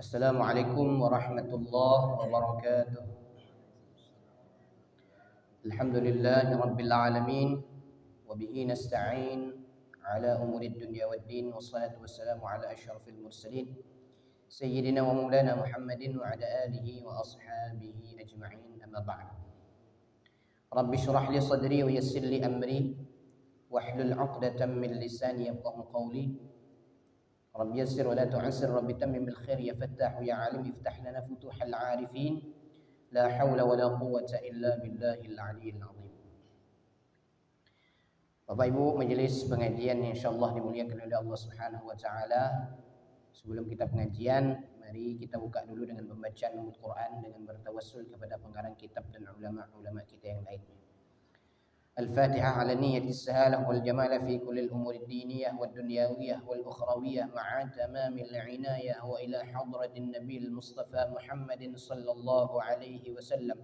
Assalamualaikum warahmatullahi wabarakatuh. Alhamdulillahi rabbil alamin wa bihi nasta'in ala umurid dunya waddin wassalatu wassalamu ala asyrafil mursalin sayyidina wa maulana Muhammadin wa ala alihi wa ashabihi ajma'in, amma ba'd. Rabbi shrah li sadri wa yassir li amri wahlul 'uqdatam min lisani yafqahu qawli. Rabbi yassir wa la tu'assir, Rabbi tammim bil khair ya fattah ya alim, iftah lana futuhal 'arifin, la haula wa la quwwata illa billahil 'aliyyil 'azim. Bapak Ibu majelis pengajian yang insyaallah dimuliakan oleh Allah Subhanahu wa taala. Sebelum kita pengajian, mari kita buka dulu dengan pembacaan Al-Qur'an dengan bertawassul kepada pengarang kitab dan ulama-ulama kita yang lainnya. الفاتحة على نية السهالة والجمال في كل الأمور الدينية والدنيوية والأخروية مع تمام العناية، وإلى حضرة النبي المصطفى محمد صلى الله عليه وسلم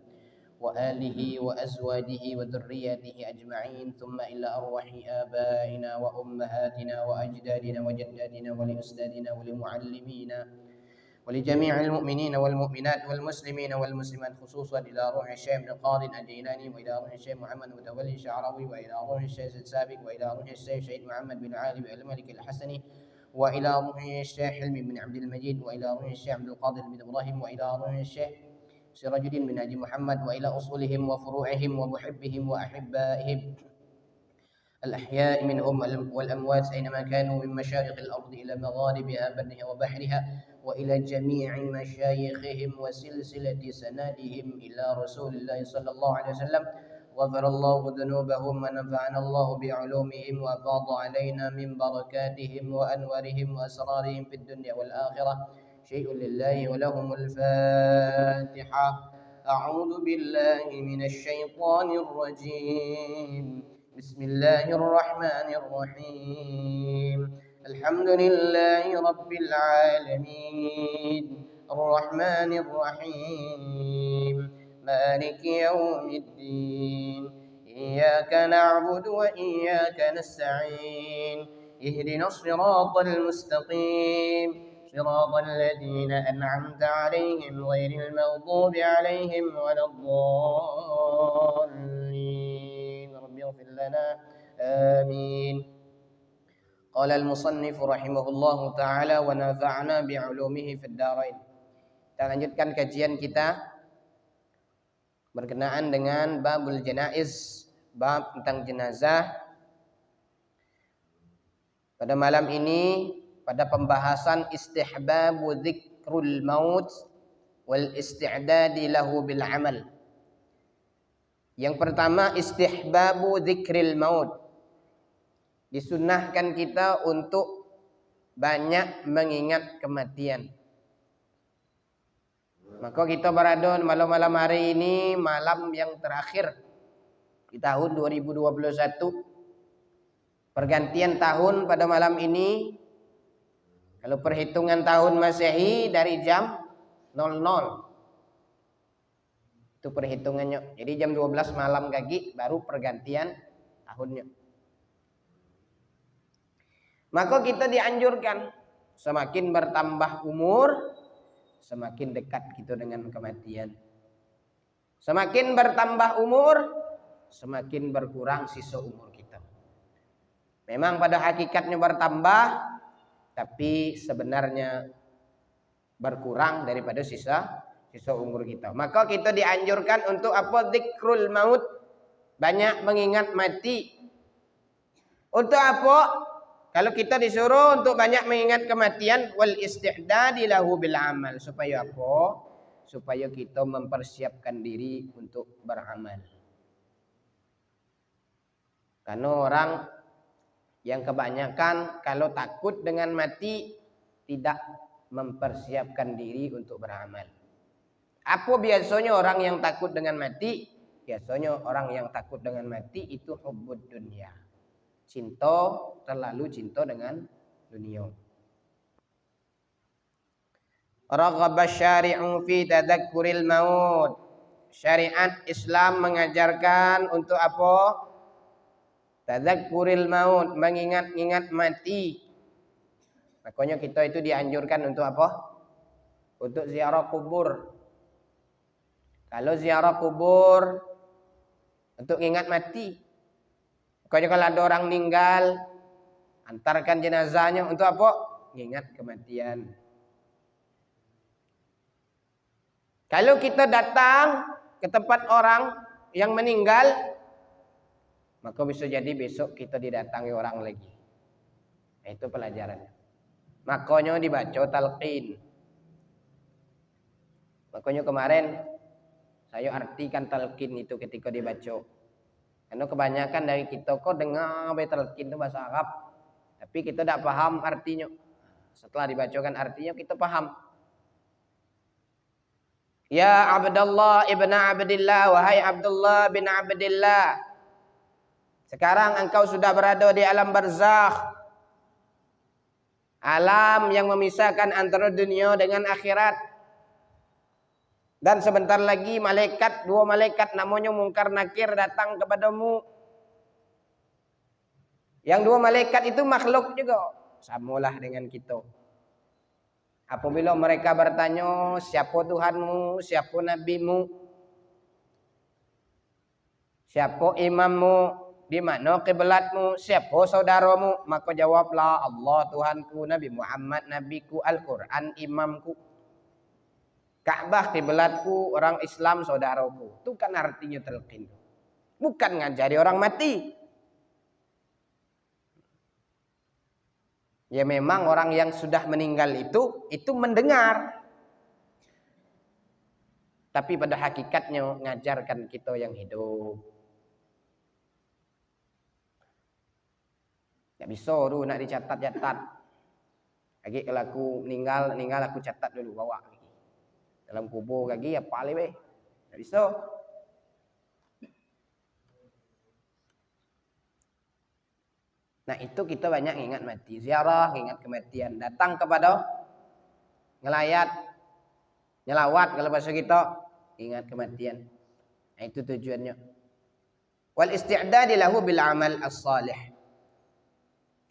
وآله وأزواجه وذرياته أجمعين، ثم إلى أرواح آبائنا وأمهاتنا وأجدادنا وجداتنا ولأستاذنا ولمعلمينا ولجميع المؤمنين والمؤمنات والمسلمين والمسلمات، خصوصا إلى روح الشيخ ابن القاضي الجيلاني، وإلى روح الشيخ محمد متولي الشعراوي، وإلى روح الشيخ السابق، وإلى روح الشيخ شهيد محمد بن علي الملك الحسني، وإلى روح الشيخ حلمي بن عبد المجيد، وإلى روح الشيخ عبد القادر بن إبراهيم، وإلى روح الشيخ سراج الدين بن حاجي محمد، وإلى أصولهم وفروعهم ومحبهم وأحبائهم الأحياء منهم والأموات أينما كانوا، من مشارق الأرض إلى مغاربها برها وبحرها، وإلى جميع مشايخهم وسلسلة سنادهم إلى رسول الله صلى الله عليه وسلم. غفر الله ذنوبهم ونفعنا الله بعلومهم وأفاض علينا من بركاتهم وأنوارهم وأسرارهم في الدنيا والآخرة. شيء لله ولهم الفاتحة. أعوذ بالله من الشيطان الرجيم. بسم الله الرحمن الرحيم. الحمد لله رب العالمين الرحمن الرحيم مالك يوم الدين إياك نعبد وإياك نستعين اهدنا الصراط المستقيم صراط الذين أنعمت عليهم غير المغضوب عليهم ولا الضالين رب اغفر لنا آمين. قال المصنف رحمه الله تعالى ونفعنا بعلومه في الدارين. Kita lanjutkan kajian kita berkenaan dengan babul janaiz, bab tentang jenazah. Pada malam ini pada pembahasan istihbabu dzikrul maut wal isti'dadi lahu bil amal. Yang pertama, istihbabu dzikril maut. Disunnahkan kita untuk banyak mengingat kematian. Maka kita berada malam-malam hari ini, malam yang terakhir di tahun 2021. Pergantian tahun pada malam ini, kalau perhitungan tahun Masehi dari jam 00. Itu perhitungannya. Jadi jam 12 malam kaki baru pergantian tahunnya. Maka kita dianjurkan semakin bertambah umur, semakin dekat kita dengan kematian. Semakin bertambah umur, semakin berkurang sisa umur kita. Memang pada hakikatnya bertambah, tapi sebenarnya berkurang daripada sisa umur kita. Maka kita dianjurkan untuk apa? Dzikrul maut, banyak mengingat mati. Untuk apa? Kalau kita disuruh untuk banyak mengingat kematian, wal isti'dadi lahu bil amal. Supaya apa? Supaya kita mempersiapkan diri untuk beramal. Karena orang yang kebanyakan kalau takut dengan mati tidak mempersiapkan diri untuk beramal. Apa biasanya orang yang takut dengan mati? Biasanya orang yang takut dengan mati itu hubbud dunya. Terlalu cinta dengan dunia. Raghaba syari'u fi tadhakkuril maut. Syariat Islam mengajarkan untuk apa? Tadhakkuril maut, mengingat-ingat mati. Makanya kita itu dianjurkan untuk apa? untuk ziarah kubur. Kalau ziarah kubur untuk ingat mati. Pokoknya kalau ada orang meninggal, antarkan jenazahnya untuk apa? Ingat kematian. Kalau kita datang ke tempat orang yang meninggal, maka bisa jadi besok kita didatangi orang lagi. Itu pelajarannya. Makanya dibaca talqin. Makanya kemarin saya artikan talqin itu ketika dibaca. Karena kebanyakan dari kita kok dengar talqin itu bahasa Arab, tapi kita tidak paham artinya. Setelah dibacakan artinya kita paham. Ya Abdullah ibn Abdillah, wahai Abdullah bin Abdillah. Sekarang engkau sudah berada di alam barzakh. Alam yang memisahkan antara dunia dengan akhirat. Dan sebentar lagi dua malaikat namanya Munkar Nakir datang kepadamu. Yang dua malaikat itu makhluk juga. Samalah dengan kita. Apabila mereka bertanya, siapa Tuhanmu, siapa Nabimu, siapa imammu, di mana kiblatmu, siapa saudaramu, maka jawablah Allah Tuhanku, Nabi Muhammad Nabiku, Al-Quran imamku, Ka'bah kiblatku, orang Islam saudaraku. Itu kan artinya talqin. Bukan ngajari orang mati. Ya memang orang yang sudah meninggal itu mendengar. Tapi pada hakikatnya ngajarkan kita yang hidup. Tidak bisa dulu nak dicatat-catat. Lagi kalau aku meninggal aku catat dulu bawa. Dalam kubur lagi apa lagi? Tak bisa. Nah itu kita banyak ingat mati. Ziarah, ingat kematian. Datang kepada ngelayat, nyelawat kalau bahasa kita. Ingat kematian. Nah itu tujuannya. Wal isti'dadi lahu bil amal as-salih.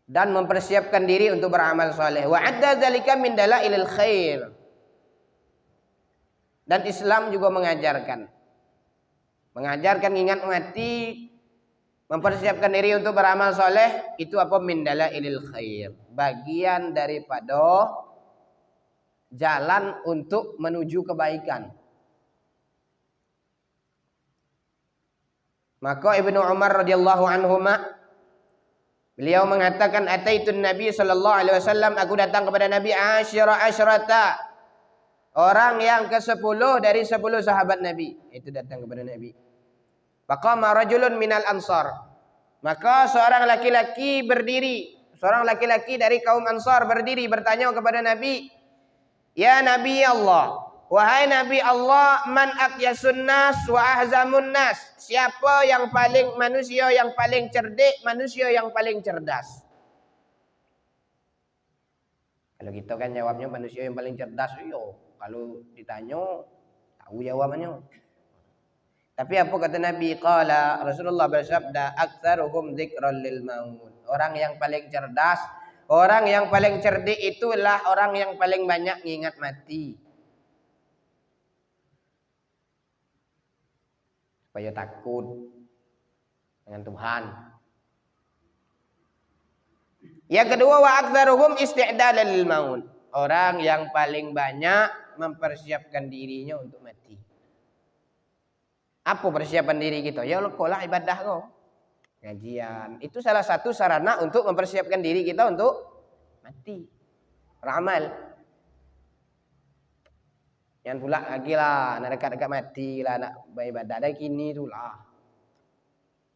Dan mempersiapkan diri untuk beramal saleh. Wa adda dzalika min dalailil khair. Dan Islam juga mengajarkan ingat mati, mempersiapkan diri untuk beramal soleh, itu apa? Min dalailil khair, bagian daripada jalan untuk menuju kebaikan. Maka Ibnu Umar radhiyallahu anhuma beliau mengatakan, ataitun Nabi sallallahu alaihi wasallam, aku datang kepada Nabi asyrata, orang yang ke-10 dari 10 sahabat Nabi. Itu datang kepada Nabi. Faqama rajulun minal ansar. Maka seorang laki-laki berdiri. Seorang laki-laki dari kaum Ansar berdiri bertanya kepada Nabi. Ya Nabi Allah. Wahai Nabi Allah, man aqyasun nas wa ahzamun nas. Siapa yang paling manusia yang paling cerdik, manusia yang paling cerdas? Kalau kita kan jawabnya manusia yang paling cerdas, yo. Kalau ditanya, tahu jawabannya. Tapi apa kata Nabi? Qala, Rasulullah bersabda, aktsaruhum dzikran lil maut. Orang yang paling cerdas, orang yang paling cerdik itulah orang yang paling banyak mengingat mati. Supaya takut dengan Tuhan. Yang kedua, wa aktsaruhum isti'dadan lil maut. Orang yang paling banyak mempersiapkan dirinya untuk mati. Apa persiapan diri kita? Ya lah ibadah kau. Ngajian. Itu salah satu sarana untuk mempersiapkan diri kita untuk mati. Beramal. Yang pula lagi lah, nak dekat-dekat mati lah, nak beribadah dari kini tu lah.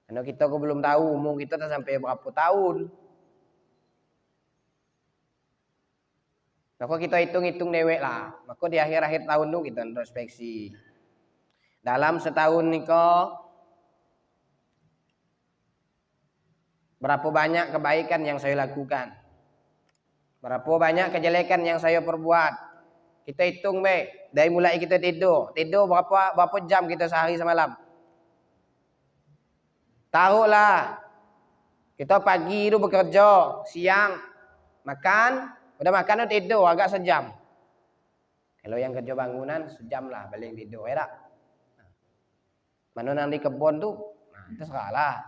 Karena kita kau belum tahu umur kita tak sampai berapa tahun. Maka kita hitung-hitung dewek lah. Maka di akhir-akhir tahun tu kita introspeksi. Dalam setahun ni kok berapa banyak kebaikan yang saya lakukan? Berapa banyak kejelekan yang saya perbuat? Kita hitung be, dari mulai kita tidur berapa jam kita sehari semalam? Tahulah. Kita pagi itu bekerja, siang makan, udah makan itu tidur agak sejam. Kalau yang kerja bangunan sejam lah paling tidur ya tak. Mana yang di kebun tuh, nah itu salah.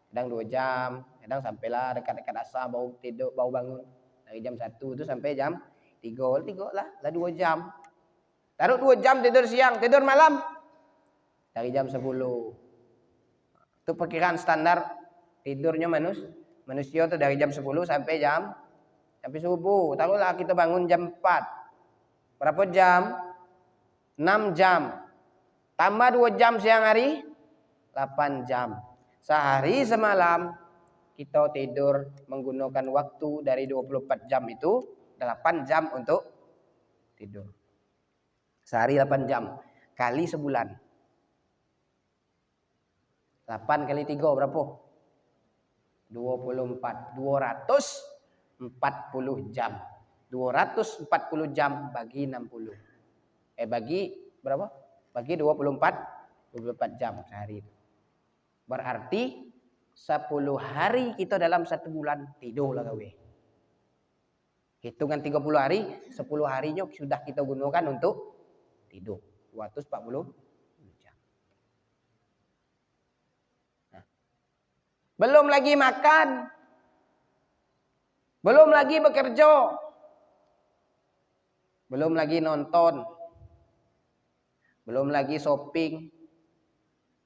Kadang 2 jam, kadang sampailah dekat-dekat asar baru tidur, baru bangun. Dari jam 1 tu sampai jam 3 lah 2 jam. Taruh 2 jam tidur siang, tidur malam dari jam 10. Itu perkiraan standar tidurnya manusia itu dari jam 10 sampai subuh. Taruhlah kita bangun jam 4. Berapa jam? 6 jam. Tambah 2 jam siang hari, 8 jam. Sehari semalam kita tidur menggunakan waktu dari 24 jam itu 8 jam untuk tidur. Sehari 8 jam kali sebulan. 8 kali 3 berapa? 24. 240 jam. 240 jam bagi 60. Bagi berapa? Bagi 24 jam sehari itu. Berarti 10 hari kita dalam 1 bulan tidurlah gawe. Hitungan 30 hari, 10 harinya sudah kita gunakan untuk tidur. 240 jam. Nah. Belum lagi makan. Belum lagi bekerja. Belum lagi nonton. Belum lagi shopping.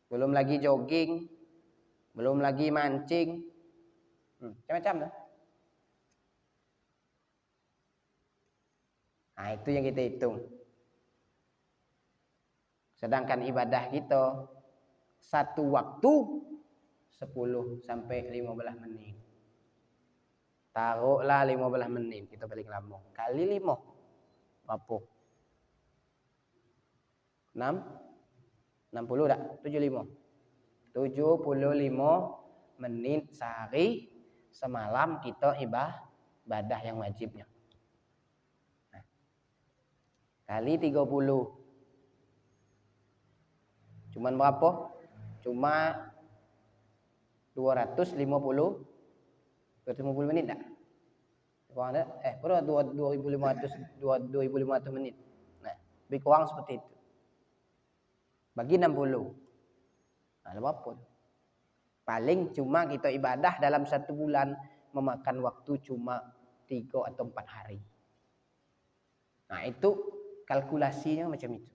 Belum lagi jogging. Belum lagi mancing. Macam-macam lah. Nah, itu yang kita hitung. Sedangkan ibadah kita satu waktu 10 sampai 15 menit. Taruhlah 15 menit kita paling lama. Kali 5 berapa? 60 tak? 75. 75 menit sehari semalam kita ibadah yang wajibnya. Nah, kali 30. Cuman berapa? Cuma 250 menit tak? Kurang tak? Berapa 2500 menit. Nah, lebih kurang seperti itu. Bagi 60. Nah, berapa? Paling cuma kita ibadah dalam 1 bulan memakan waktu cuma 3 atau 4 hari. Nah, itu kalkulasinya macam itu.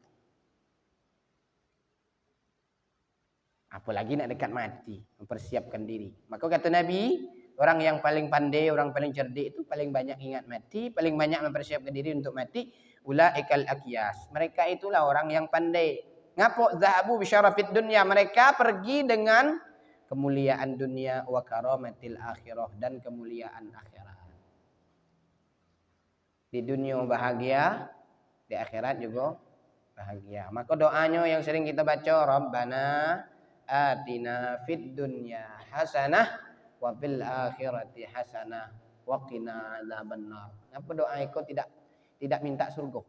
Apalagi nak dekat mati, mempersiapkan diri. Maka kata Nabi, orang yang paling pandai, orang paling cerdik itu paling banyak ingat mati, paling banyak mempersiapkan diri untuk mati. Ulaikal aqyas. Mereka itulah orang yang pandai. Ngapo zahabu bisyarafid dunya? Mereka pergi dengan kemuliaan dunia wa karamatil akhirah, dan kemuliaan akhirat. Di dunia bahagia, di akhirat juga bahagia. Maka doanya yang sering kita baca, Rabbana atina fid dunya hasanah wa fil akhirati hasanah wa qina adzabannar. Apa doa itu tidak minta surga?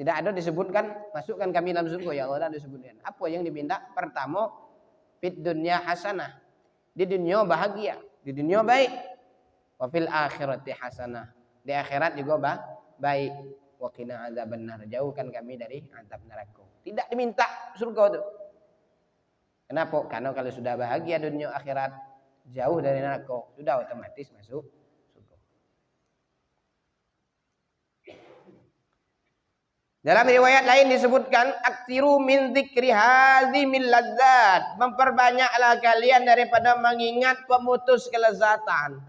Tidak ada disebutkan masukkan kami dalam surga ya Allah, disebutkan. Apa yang diminta? Pertama, fid dunya hasanah. Di dunia bahagia, di dunia baik. Wa fil akhirati hasanah. Di akhirat juga baik. Wa qina adzabannar. Jauhkan kami dari azab neraka. Tidak diminta surga itu. Kenapa? Karena kalau sudah bahagia dunia akhirat, jauh dari neraka, sudah otomatis masuk surga. Dalam riwayat lain disebutkan, aktsiru min dzikri hadzimil ladzat. Memperbanyaklah kalian daripada mengingat pemutus kelezatan.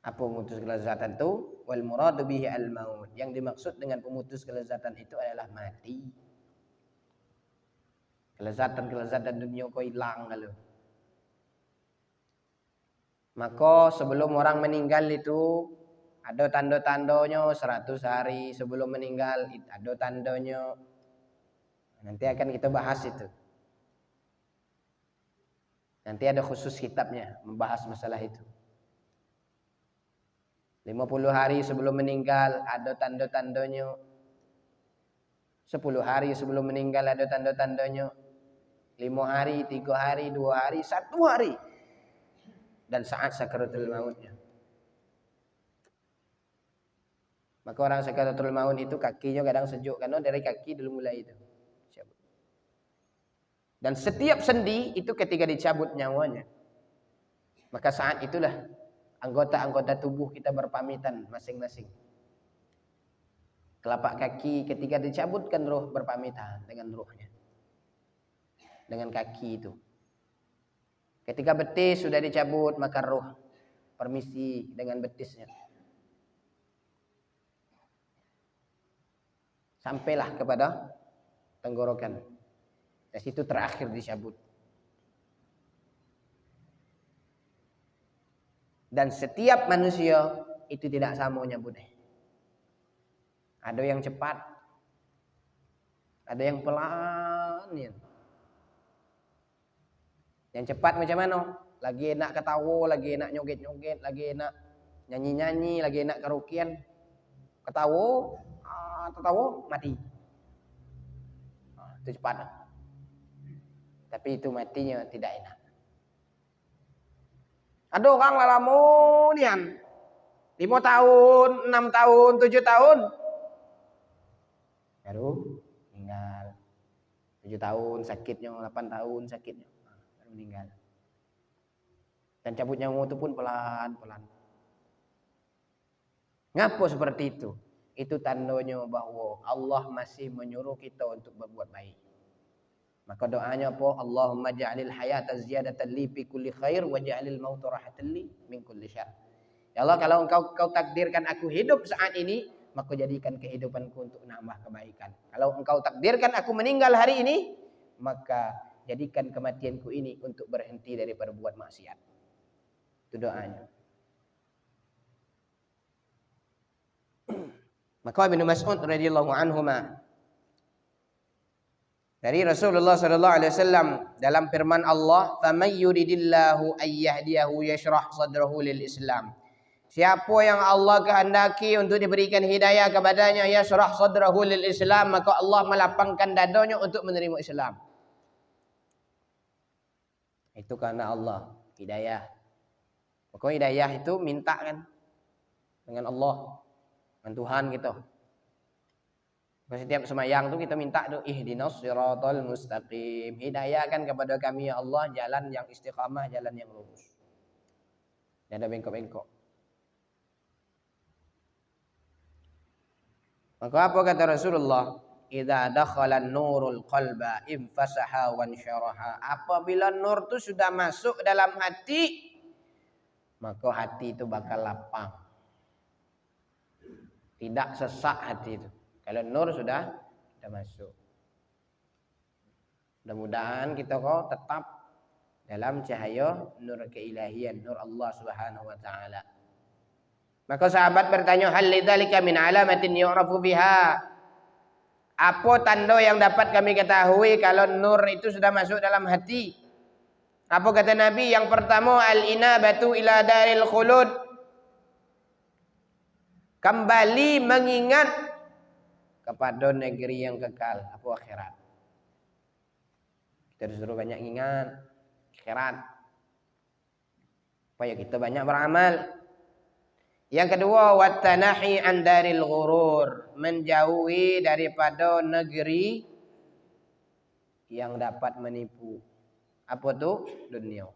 Apa pemutus kelezatan itu? Wal muradu bihi al maut. Yang dimaksud dengan pemutus kelezatan itu adalah mati. Kelezatan dunia kau hilang kalau. Maka sebelum orang meninggal itu ada tanda-tandanya 100 hari sebelum meninggal, ada tandanya. Nanti akan kita bahas itu. Nanti ada khusus kitabnya membahas masalah itu. 50 hari sebelum meninggal ada tanda-tandanya. 10 hari sebelum meninggal ada tanda-tandanya. 5 hari, 3 hari, 2 hari, 1 hari. Dan saat sakaratul mautnya. Maka orang sakaratul maut itu kakinya kadang sejuk karena dari kaki dulu mulai itu. Dan setiap sendi itu ketika dicabut nyawanya, maka saat itulah anggota-anggota tubuh kita berpamitan masing-masing. Telapak kaki ketika dicabutkan roh berpamitan dengan rohnya. Dengan kaki itu. Ketika betis sudah dicabut maka roh permisi dengan betisnya. Sampailah kepada tenggorokan. Dari situ terakhir dicabut. Dan setiap manusia itu tidak sama nyabutnya. Ada yang cepat, ada yang pelan. Yang cepat macam mana? Lagi enak ketawa, lagi enak nyoget-nyoget, lagi enak nyanyi-nyanyi, lagi enak karaokean. Ketawa, mati. Itu cepat. Tapi itu matinya tidak enak. Ada orang lalamunian 5 tahun, 6 tahun, 7 tahun baru meninggal. 7 tahun sakitnya, 8 tahun sakitnya baru meninggal. Dan cabut nyawa itu pun pelan-pelan. Ngapa seperti itu? Itu tandanya bahwa Allah masih menyuruh kita untuk berbuat baik. Maka doanya apa? Allahumma ja'alil hayata ziyadatan li fi kulli khair wa ja'alil mauta rahatan li min kulli syarr. Ya Allah, kalau engkau takdirkan aku hidup saat ini, maka jadikan kehidupanku untuk nambah kebaikan. Kalau engkau takdirkan aku meninggal hari ini, maka jadikan kematianku ini untuk berhenti daripada buat maksiat. Itu doanya. Maka Ibnu Mas'ud radhiyallahu anhu dari Rasulullah sallallahu alaihi wasallam dalam firman Allah, "Faman yuridillahu ayyahdiyahu yashrah sadrahu lil Islam." Siapa yang Allah kehendaki untuk diberikan hidayah kepadanya, yashrah sadrahu lil Islam, maka Allah melapangkan dadanya untuk menerima Islam. Itu karena Allah hidayah. Maka hidayah itu minta kan dengan Allah, dengan Tuhan gitu. Setiap semayang tu kita minta tu ihdinas siratal mustaqim. Hidayahkan kepada kami ya Allah jalan yang istiqamah, jalan yang lurus. Tidak ada bengkok-bengkok. Maka apa kata Rasulullah? Idza dakhala an-nurul qalba infasaha wa ansyaraha. Apabila nur itu sudah masuk dalam hati, maka hati itu bakal lapang. Tidak sesak hati itu. Kalau nur sudah masuk. Mudah-mudahan kita kok tetap dalam cahaya nur keilahian, nur Allah Subhanahu wa taala. Maka sahabat bertanya, hal lidzalika min alamatin yu'rafu biha? Apa tanda yang dapat kami ketahui kalau nur itu sudah masuk dalam hati? Apa kata Nabi? Yang pertama, al-inabatu ila daril khulud. Kembali mengingat kepada negeri yang kekal, apa akhirat. Kita disuruh banyak ingat akhirat supaya kita banyak beramal. Yang kedua, wattanahi an daril ghurur, menjauhi daripada negeri yang dapat menipu. Apa tu? Dunia.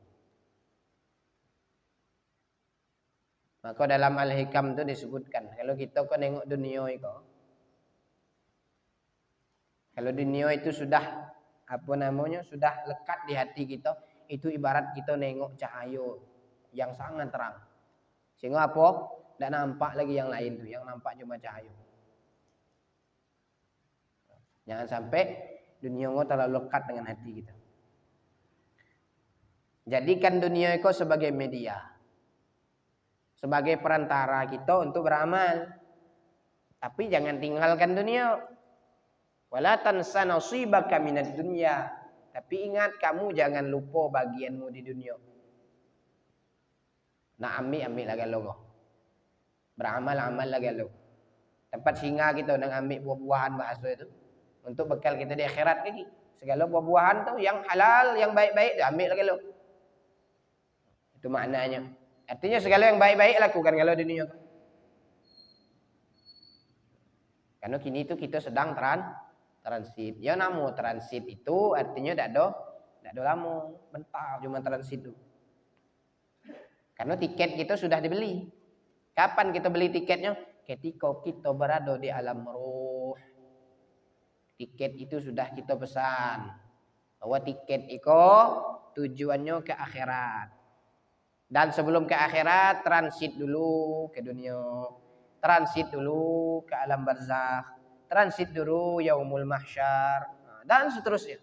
Maka dalam Al-Hikam itu disebutkan, kalau kita kau nengok dunia itu, kalau dunia itu sudah sudah lekat di hati kita, itu ibarat kita nengok cahaya yang sangat terang. Sehingga apa? Tidak nampak lagi yang lain tuh, yang nampak cuma cahaya. Jangan sampai dunia itu terlalu lekat dengan hati kita. Jadikan dunia itu sebagai media, sebagai perantara kita untuk beramal. Tapi jangan tinggalkan dunia. Wala tansa nasibaka minad dunya. Tapi ingat, kamu jangan lupa bagianmu di dunia. Nak ambil lagi lo. Beramal lagi lo. Tempat singgah kita nak ambil buah-buahan bahasa itu untuk bekal kita di akhirat lagi. Segala buah-buahan tu yang halal, yang baik-baik dah ambil lagi lo. Itu maknanya. Artinya segala yang baik-baik lakukan kalau di dunia. Karena kini itu kita sedang transit. Ya namu transit itu artinya tidak do lama, bentar cuma transit itu. Karena tiket kita sudah dibeli. Kapan kita beli tiketnya? Ketika kita berada di alam ruh. Tiket itu sudah kita pesan. Bahwa tiket itu tujuannya ke akhirat. Dan sebelum ke akhirat transit dulu ke dunia. Transit dulu ke alam barzakh. Transit dulu yaumul mahsyar. Dan seterusnya.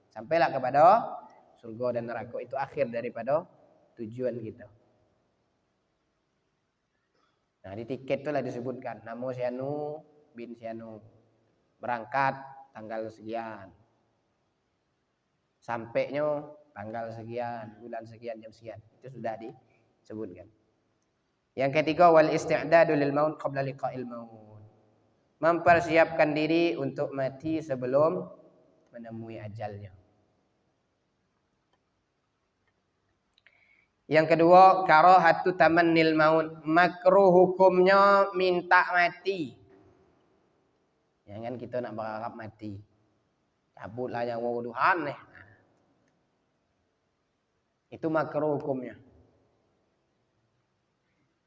Sampailah kepada surga dan neraka. Itu akhir daripada tujuan kita. Nah di tiket itulah disebutkan. Namo sianu bin sianu. Berangkat tanggal sekian. Sampainya tanggal sekian, bulan sekian, jam sekian. Itu sudah disebutkan. Yang ketiga wal isti'dadu lil maut qabla liqa'il maut. Mempersiapkan diri untuk mati sebelum menemui ajalnya. Yang kedua, karahatu tamannil maut. Makruh hukumnya minta mati. Jangan kita nak berharap mati. Cabutlah nyawa Tuhan nih. Itu makruh hukumnya.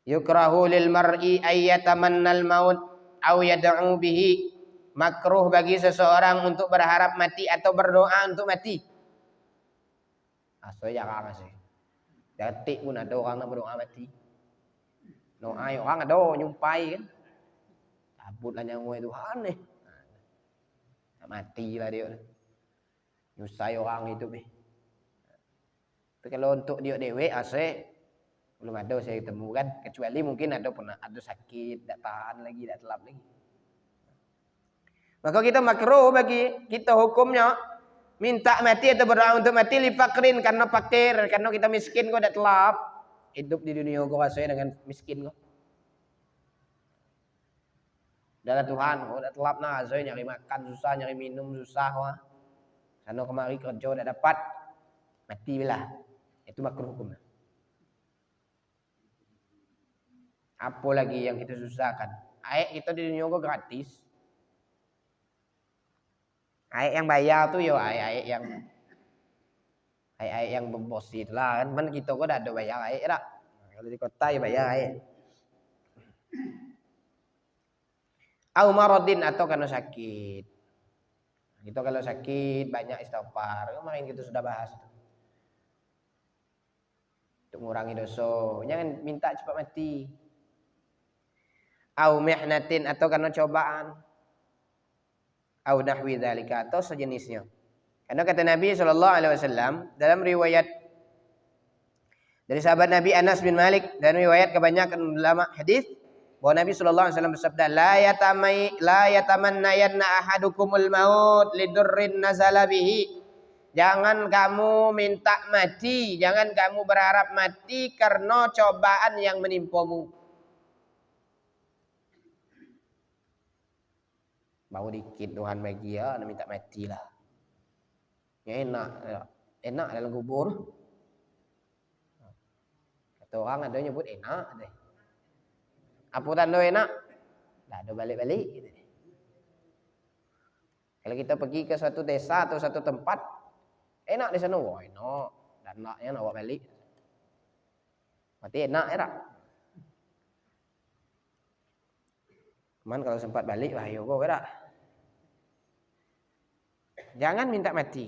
Yukrahu lil mar'i ayyatamannal maut aw yad'u bihi. Makruh bagi seseorang untuk berharap mati atau berdoa untuk mati. Saya jarang sih. Detik pun ada orang nak berdoa mati. Doa orang ada nyumpai kan. Cabutlah nyawa Tuhan nih. Matilah dia. Nyusai orang hidup ni. Tapi kalau untuk dia dewek asyik belum ada saya temu kan, kecuali mungkin ada pernah ada sakit, tak tahan lagi, tak telap lagi. Maka kita makruh bagi kita hukumnya minta mati atau berdoa untuk mati li fakrin karena fakir, karena kita miskin kok tak telap. Hidup di dunia kok asyik dengan miskin kok. Dalam Tuhan, oh tak telap nah asyik nyari makan susah, nyari minum susah wah. Karena kemari kerja tak dapat, mati bila. Itu makruh hukumnya. Apa lagi yang kita susahkan? Air kita di dunia kok gratis. Air yang bayar tu ya air yang berbosit lah kan. Man kita kok dah ada bayar air tak. Kalau di kota ya bayar air. Au maradin atau karena sakit. Kita kalau sakit banyak istighfar. Kemarin kita sudah bahas. Untuk mengurangi dosa. Jangan minta cepat mati. Au mihnatin atau karena cobaan. Au nahwi dzalika atau sejenisnya. Karena kata Nabi SAW dalam riwayat dari sahabat Nabi Anas bin Malik dan riwayat kebanyakan ulama hadis bahwa Nabi SAW bersabda la yatamannayanna ahadukumul maut lidurrin nazala bihi. Jangan kamu minta mati, jangan kamu berharap mati karena cobaan yang menimpamu. Bau dikit Tuhan bagi ya, nak minta matilah. Ya enak dalam kubur. Kata orang ada nyebut enak deh. Apa tanda enak? Dah ada balik-balik gitu. Kalau kita pergi ke suatu desa atau satu tempat, enak di sana, wah enak. Dan enaknya nak bawa balik. Berarti enak ya tak? Cuman kalau sempat balik, wah yo kok tak? Jangan minta mati.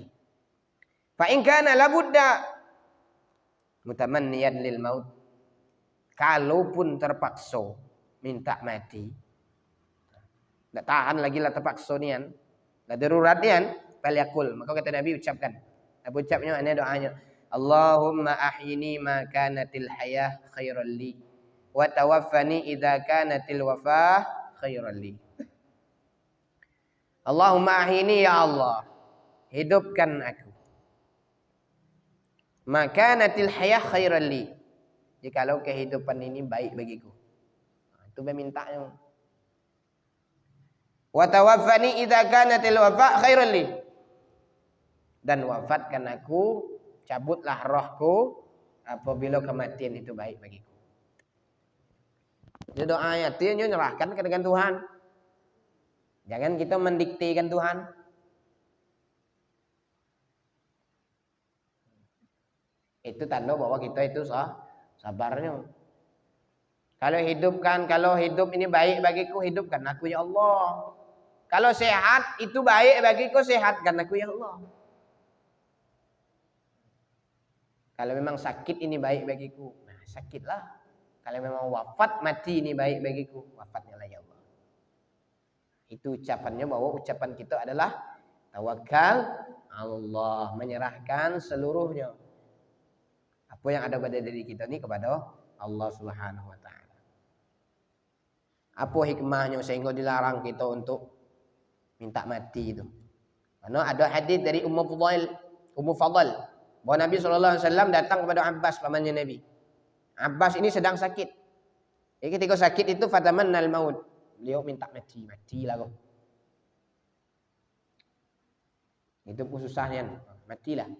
Fa in kana labudda mutamanniyan lil maut. Kalaupun terpaksa minta mati. Tak tahan lagi lah terpaksa nian. Dah darurat nian, falyakul. Maka kata Nabi ucapkan. Apa ucapnya? Ini doanya. Allahumma ahyini ma kanatil hayah khairan li wa tawaffani idza kanatil wafah khairan li. Allahumma ahyini ya Allah. Hidupkan aku. Maka natil hayah khairan li. Jikalau kehidupan ini baik bagiku. Itu memintanya. Wa tawaffani idza kanatil wafa khairan li. Dan wafatkan aku, cabutlah rohku apabila kematian itu baik bagiku. Jadi doa ayatnya nyerahkan ke dengan Tuhan. Jangan kita mendiktekan Tuhan. Itu tanda bahwa kita itu sabarnya. Kalau hidup ini baik bagiku, hidupkan aku ya Allah. Kalau sehat itu baik bagiku, sehatkan aku ya Allah. Kalau memang sakit ini baik bagiku, nah sakitlah. Kalau memang wafat mati ini baik bagiku, wafatnya lah ya Allah. Itu ucapannya, bahwa ucapan kita adalah tawakal Allah, menyerahkan seluruhnya. Apa yang ada pada diri kita ini kepada Allah Subhanahu wa taala. Apa hikmahnya sehingga dilarang kita untuk minta mati itu? Karena ada hadis dari Ummu Fadl bahwa Nabi SAW datang kepada Abbas, pamannya Nabi. Abbas ini sedang sakit. Jadi ketika sakit itu fatamannal maut. Beliau minta matilah kok. Itu pun susahnya, matilah.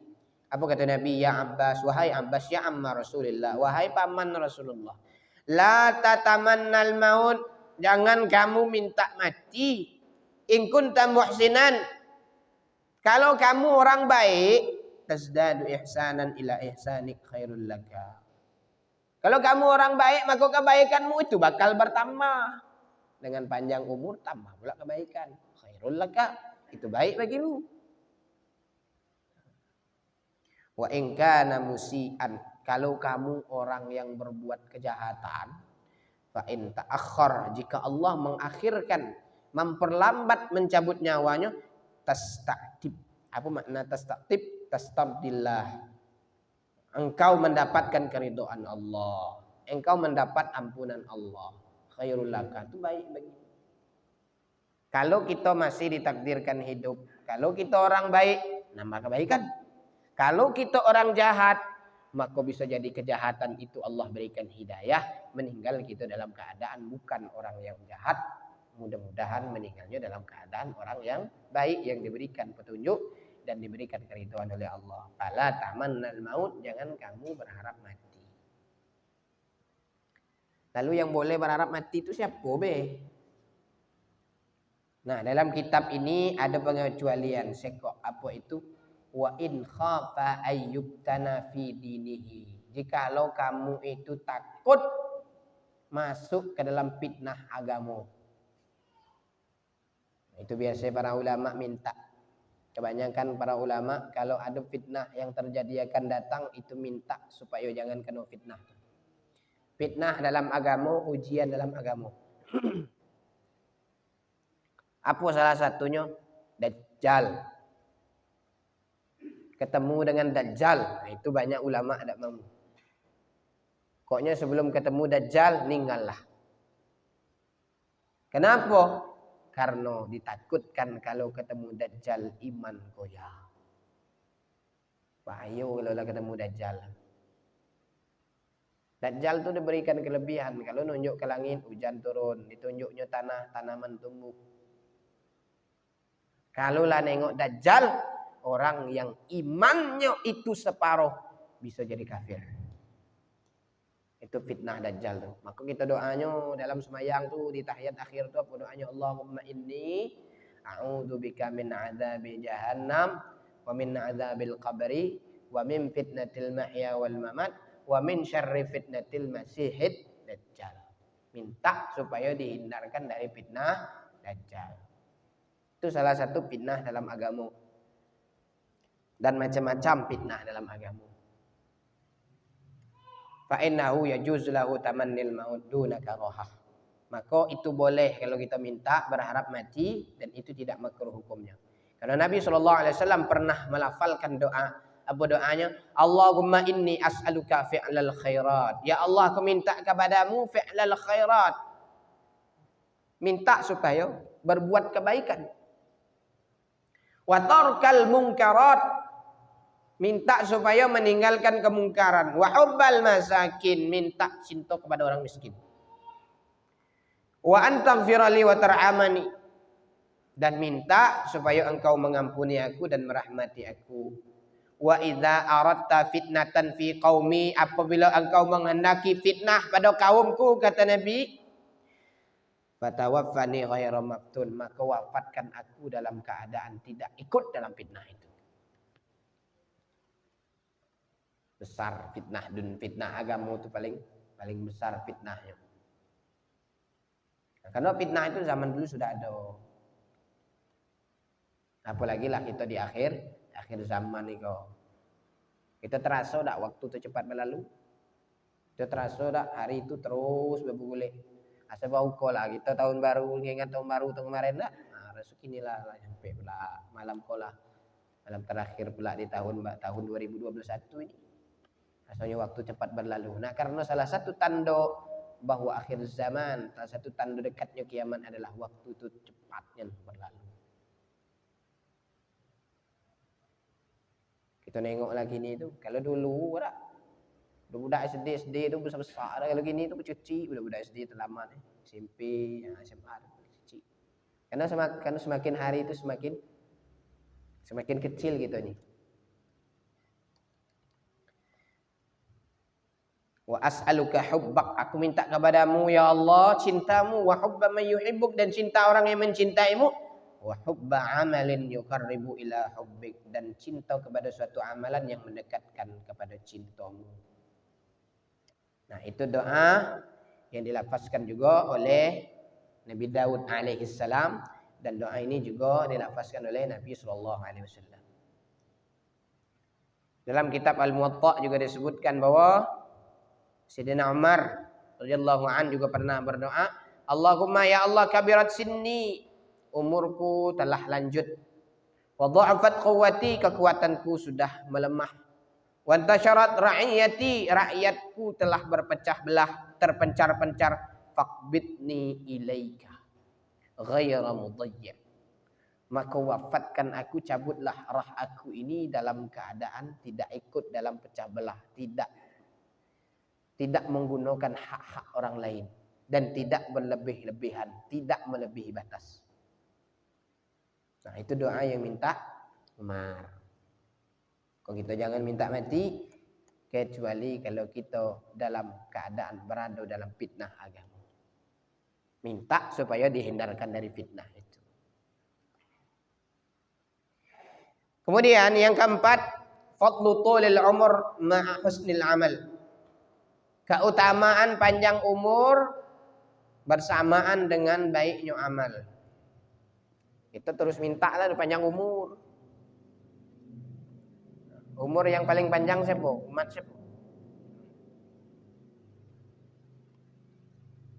Apa kata Nabi? Ya Abbas, wahai Abbas, ya amma Rasulullah, wahai paman Rasulullah. La tatamannal maut, jangan kamu minta mati. In kunta muhsinan, kalau kamu orang baik, tasdadu ihsanan ila ihsanik khairul laka. Kalau kamu orang baik, maka kebaikanmu itu bakal bertambah. Dengan panjang umur tambah pula kebaikan. Khairul laka, itu baik bagimu. Wa in kana musian, kalau kamu orang yang berbuat kejahatan, fa in ta'akhkhar, jika Allah mengakhirkan, memperlambat, mencabut nyawanya, tasta'tib. Apa makna tasta'tib? Tastabdillah. Engkau mendapatkan keridhaan Allah, engkau mendapat ampunan Allah. Khairul laka, itu baik bagi. Kalau kita masih ditakdirkan hidup, kalau kita orang baik, nambah kebaikan. Kalau kita orang jahat, maka bisa jadi kejahatan itu Allah berikan hidayah, meninggal kita dalam keadaan bukan orang yang jahat. Mudah-mudahan meninggalnya dalam keadaan orang yang baik, yang diberikan petunjuk dan diberikan keridhaan oleh Allah. Fala tamannal maut, jangan kamu berharap mati. Lalu yang boleh berharap mati itu siapa, be? Nah, dalam kitab ini ada pengecualian. Apa itu? Wa in khafa ayyubtana fi dinihi. Jikalau kamu itu takut masuk ke dalam fitnah agama. Itu biasanya para ulama minta. Kebanyakan para ulama kalau ada fitnah yang terjadi akan datang, itu minta supaya jangan kena fitnah. Fitnah dalam agama, ujian dalam agama. Apa salah satunya? Dajjal. Ketemu dengan Dajjal, nah, itu banyak ulama ada mau. Pokoknya sebelum ketemu Dajjal, ninggallah. Kenapa? Karena ditakutkan kalau ketemu Dajjal iman goyah. Bahaya kalau ketemu Dajjal. Dajjal itu diberikan kelebihan. Kalau nunjuk ke langit, hujan turun. Ditunjuknya tanah, tanaman tumbuh. Kalau lah nengok Dajjal, orang yang imannya itu separuh bisa jadi kafir. Itu fitnah Dajjal tuh. Maka kita doanya dalam semayang tuh di tahiyat akhir tuh apa doanya? Allahumma inni a'udzubika min adzabi jahannam wa min adzabil qabri wa min fitnatil mahya wal mamat wa min syarri fitnatil masihid dajjal. Minta supaya dihindarkan dari fitnah Dajjal. Itu salah satu fitnah dalam agama. Dan macam-macam fitnah dalam agama. Fa innahu yajuz lahu tamannil maut duna karahah. Maka itu boleh kalau kita minta berharap mati, dan itu tidak makruh hukumnya. Karena Nabi SAW pernah melafalkan doa. Apa doanya? Allahumma inni as'aluka fi'lal khairat. Ya Allah, aku minta kepadamu fi'lal khairat. Minta supaya berbuat kebaikan. Wa tarkal munkarat. Minta supaya meninggalkan kemungkaran. Wa hubbal masakin. Minta cinta kepada orang miskin. Wa antaghfirali wa tarhamani. Dan minta supaya engkau mengampuni aku dan merahmati aku. Wa idza aradta fitnatan fi qaumi, apabila engkau menghendaki fitnah pada kaumku, kata Nabi, Fatawaffani ghaira maftun, maka wafatkan aku dalam keadaan tidak ikut dalam fitnah itu. Besar fitnah, dan fitnah agama itu paling besar fitnahnya. Nah, karena fitnah itu zaman dulu sudah ada. Apalagi lah kita di akhir zaman nih kok. Kita terasa tak waktu itu cepat berlalu? Kita terasa tak hari itu terus bergulir. Asa bau kola kita tahun baru, ingat tahun baru tahun kemarin tak? Nah, rasuk inilah sampai pula malam kola. Malam terakhir pula di tahun 2021 ini. Rasanya waktu cepat berlalu. Nah, karena salah satu tanda bahwa akhir zaman, salah satu tanda dekatnya kiamat adalah waktu itu cepatnya berlalu. Kita nengok lagi ni tu, kalau dulu budak SD tu besar-besar, kalau gini tu kecil, budak SD terlama ni, SMP, SMA kecil. Karena semakin hari itu semakin kecil gitu ni. Wa as'aluka hubbak, aku minta kepadamu ya Allah cintamu, wa hubba man yuhibbuk, dan cinta orang yang mencintaimu, wa hubba amalin yuqarribu ila hubbik, dan cinta kepada suatu amalan yang mendekatkan kepada cintamu. Nah, itu doa yang dilafazkan juga oleh Nabi Daud alaihi salam, dan doa ini juga dilafazkan oleh Nabi sallallahu alaihi wasallam. Dalam kitab Al-Muwatta juga disebutkan bahwa Sayyidina Umar radhiyallahu an juga pernah berdoa, Allahumma ya Allah kabirat sinni, umurku telah lanjut, wa dha'afat quwwati, kekuatanku sudah melemah, wa intasharat ra'iyati, rakyatku telah berpecah belah, terpencar-pencar, faqbidni ilaika ghaira mudayya, maka wafatkan aku, cabutlah roh aku ini dalam keadaan tidak ikut dalam pecah belah, tidak menggunakan hak-hak orang lain, dan tidak berlebih-lebihan, tidak melebihi batas. Nah, itu doa yang minta Umar. Kok kita jangan minta mati, kecuali kalau kita dalam keadaan berada dalam fitnah agama. Minta supaya dihindarkan dari fitnah itu. Kemudian yang keempat, fadlu tulil umur ma'a husnil amal. Keutamaan panjang umur bersamaan dengan baiknya amal. Kita terus minta lah panjang umur. Umur yang paling panjang siapa? Umat siapa?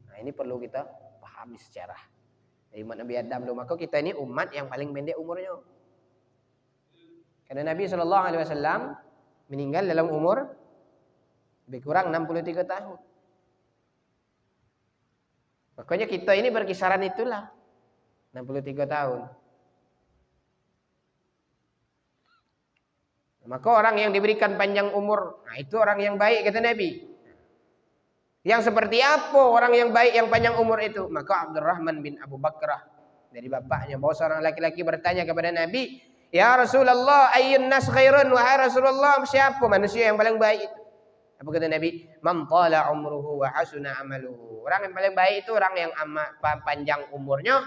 Nah, ini perlu kita pahami secara dari umat Nabi Adam dulu. Maka kita ini umat yang paling pendek umurnya. Karena Nabi SAW meninggal dalam umur lebih kurang 63 tahun. Makanya kita ini berkisaran itulah 63 tahun. Maka orang yang diberikan panjang umur, nah itu orang yang baik kata Nabi. Yang seperti apa orang yang baik yang panjang umur itu? Maka Abdurrahman bin Abu Bakrah dari bapaknya, bahwa seorang laki-laki bertanya kepada Nabi, "Ya Rasulullah, ayyun nas khairun?" Wahai Rasulullah, siapa manusia yang paling baik itu? Apa kata Nabi? Man tala umruhu wa hasuna amaluhu. Orang yang paling baik itu orang yang panjang umurnya,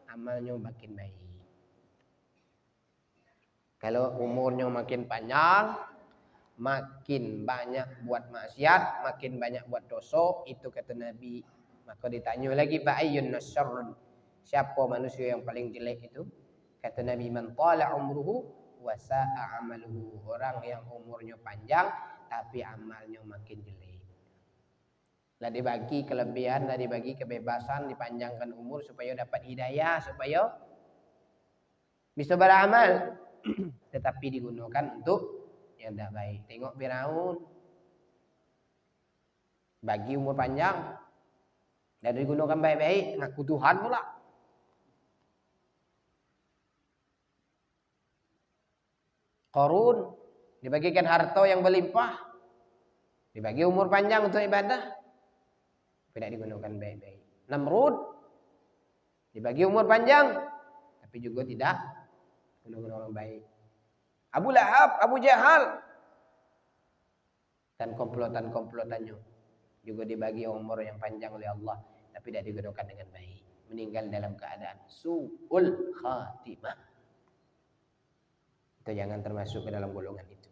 amalnya makin baik. Kalau umurnya makin panjang, makin banyak buat maksiat, makin banyak buat dosa, itu kata Nabi. Maka ditanya lagi, fa ayyun nasyarrun? Siapa manusia yang paling jelek itu? Kata Nabi, man tala umruhu wa sa'a amaluhu. Orang yang umurnya panjang tapi amalnya makin jelek. Lah dibagi kelebihan, lah dibagi kebebasan, dipanjangkan umur supaya dapat hidayah, supaya bisa beramal. Tetapi digunakan untuk yang tidak baik. Tengok Firaun, bagi umur panjang dan digunakan baik-baik, ngaku Tuhan pula. Qarun dibagikan harta yang berlimpah, dibagi umur panjang untuk ibadah, tidak digunakan baik-baik. Namrud dibagi umur panjang, tapi juga tidak digunakan orang baik. Abu Lahab, Abu Jahal, dan komplotan-komplotannya juga dibagi umur yang panjang oleh Allah, tapi tidak digunakan dengan baik. meninggal dalam keadaan su'ul khatimah. Itu jangan termasuk ke dalam golongan itu.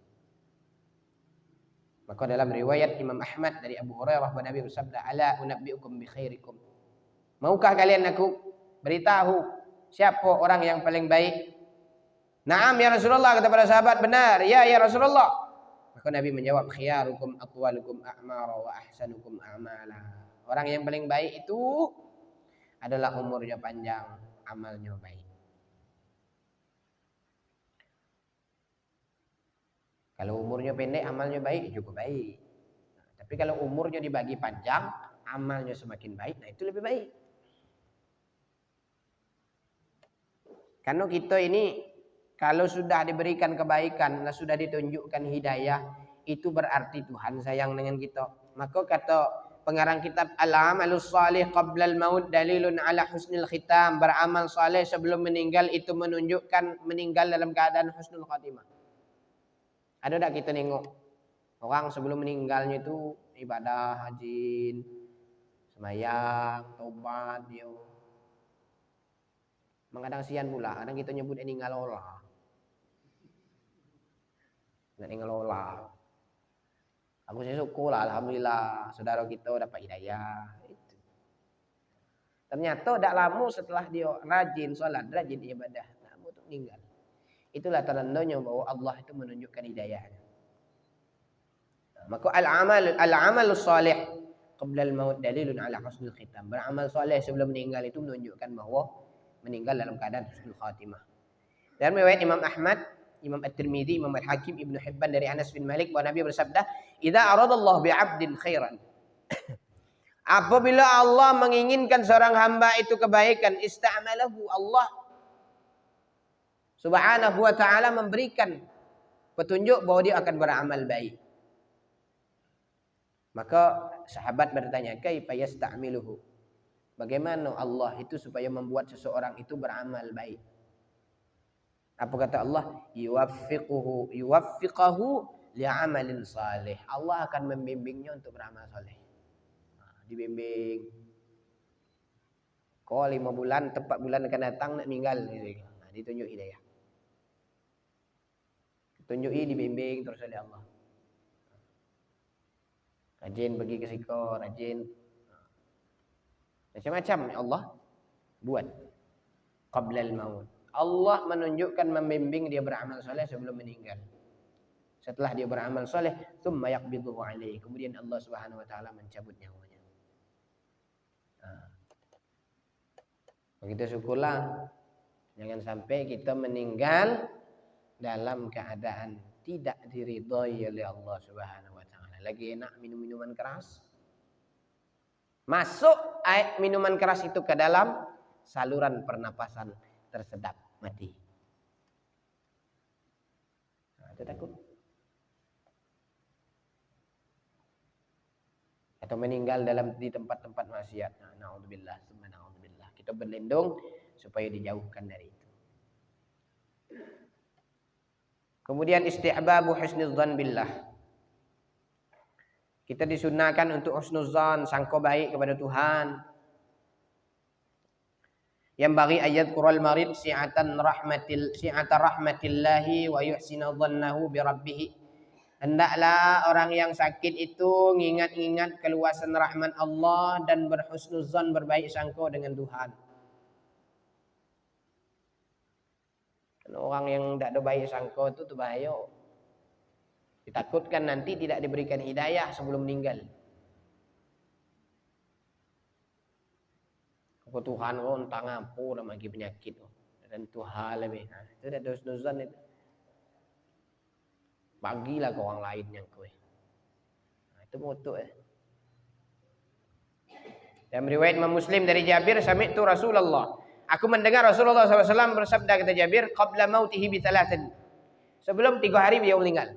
Maka dalam riwayat Imam Ahmad dari Abu Hurairah bahwa Nabi bersabda, "Ala unabbiukum bi khairikum." Maukah kalian aku beritahu siapa orang yang paling baik? Naam ya Rasulullah, kata para sahabat, benar. Ya Rasulullah. Maka Nabi menjawab, khiyarukum atwalukum a'mara wa ahsanukum a'mala. Orang yang paling baik itu adalah umurnya panjang, amalnya baik. Kalau umurnya pendek, amalnya baik, juga baik. Tapi kalau umurnya dibagi panjang, amalnya semakin baik, nah itu lebih baik. Karena kita ini, kalau sudah diberikan kebaikan, sudah ditunjukkan hidayah, itu berarti Tuhan sayang dengan kita. Maka kata pengarang kitab Al-Amalus Salih Qabla Al-Maut Dalilun ala Husnil Khitam. Beramal saleh sebelum meninggal itu menunjukkan meninggal dalam keadaan husnul khatimah. Ada tak kita nengok orang sebelum meninggalnya itu ibadah, hajin, semayang, taubat dia. Kadang sian pula, kadang kita nyebut ini ngalola. Nggak ngalola. Aku sih syukur lah, alhamdulillah saudara kita dapat hidayah. Itu. Ternyata tak lama setelah dia rajin sholat, rajin ibadah, lama tu meninggal. Itulah tandanya bahwa Allah itu menunjukkan hidayahnya. Maka al-amal salih qabla al-maut dalilun ala husnul khitam. Beramal saleh sebelum meninggal itu menunjukkan bahwa meninggal dalam keadaan husnul khatimah. Dan riwayat Imam Ahmad, Imam At-Tirmidzi, Imam Al-Hakim, Ibnu Hibban dari Anas bin Malik bahwa Nabi bersabda, "Idza aradallahu bi'abdin khairan." Apabila Allah menginginkan seorang hamba itu kebaikan, ista'malahu, Allah Subhanahu wa ta'ala memberikan petunjuk bahwa dia akan beramal baik. Maka sahabat bertanya, kaifa yasta'miluhu? Bagaimana Allah itu supaya membuat seseorang itu beramal baik? Apa kata Allah? Yuwaffiqahu li'amalin salih. Allah akan membimbingnya untuk beramal saleh. Dibimbing. Kau 5 bulan, tepat bulan akan datang nak meninggal. Ditunjuk hidayah. Tunjuki, dibimbing terus oleh Allah. Rajin pergi ke siko, rajin. Macam-macam Allah buat. Qabla al-maut. Allah menunjukkan, membimbing dia beramal soleh sebelum meninggal. Setelah dia beramal soleh, thumma yaqbiduhu alaihi. Kemudian Allah Subhanahu wa taala mencabut nyawanya. Begitu syukurlah. Jangan sampai kita meninggal dalam keadaan tidak diridhai oleh Allah Subhanahu wa taala. Lagi enak minum minuman keras. Masuk minuman keras itu ke dalam saluran pernapasan, tersedap, mati. Itu takut. Atau meninggal di tempat-tempat maksiat. Na'udzubillah, summa na'udzubillah. Kita berlindung supaya dijauhkan dari itu. Kemudian istihbabu husnudzan billah. Kita disunahkan untuk husnudzan, sangka baik kepada Tuhan. Yang bagi ayat Qur'an marid si'ata rahmatillahi wa yuhsina dhannahu bi rabbih. Hendaklah orang yang sakit itu ingat-ingat keluasan rahmat Allah dan berhusnudzan, berbaik sangka dengan Tuhan. Orang yang tidak ada baik sangka itu bahaya. Ditakutkan nanti tidak diberikan hidayah sebelum meninggal. Kau Tuhan entah ngapu dah bagi penyakit dan Tuhan lebih. Itu dah dos-dosan itu. Bagilah ke orang lain yang kau. Itu moto Dan riwayat Imam Muslim dari Jabir, sami'tu Rasulullah. Aku mendengar Rasulullah SAW bersabda, kata Jabir, qabla mautihi bi thalathin. Sebelum 3 hari beliau meninggal.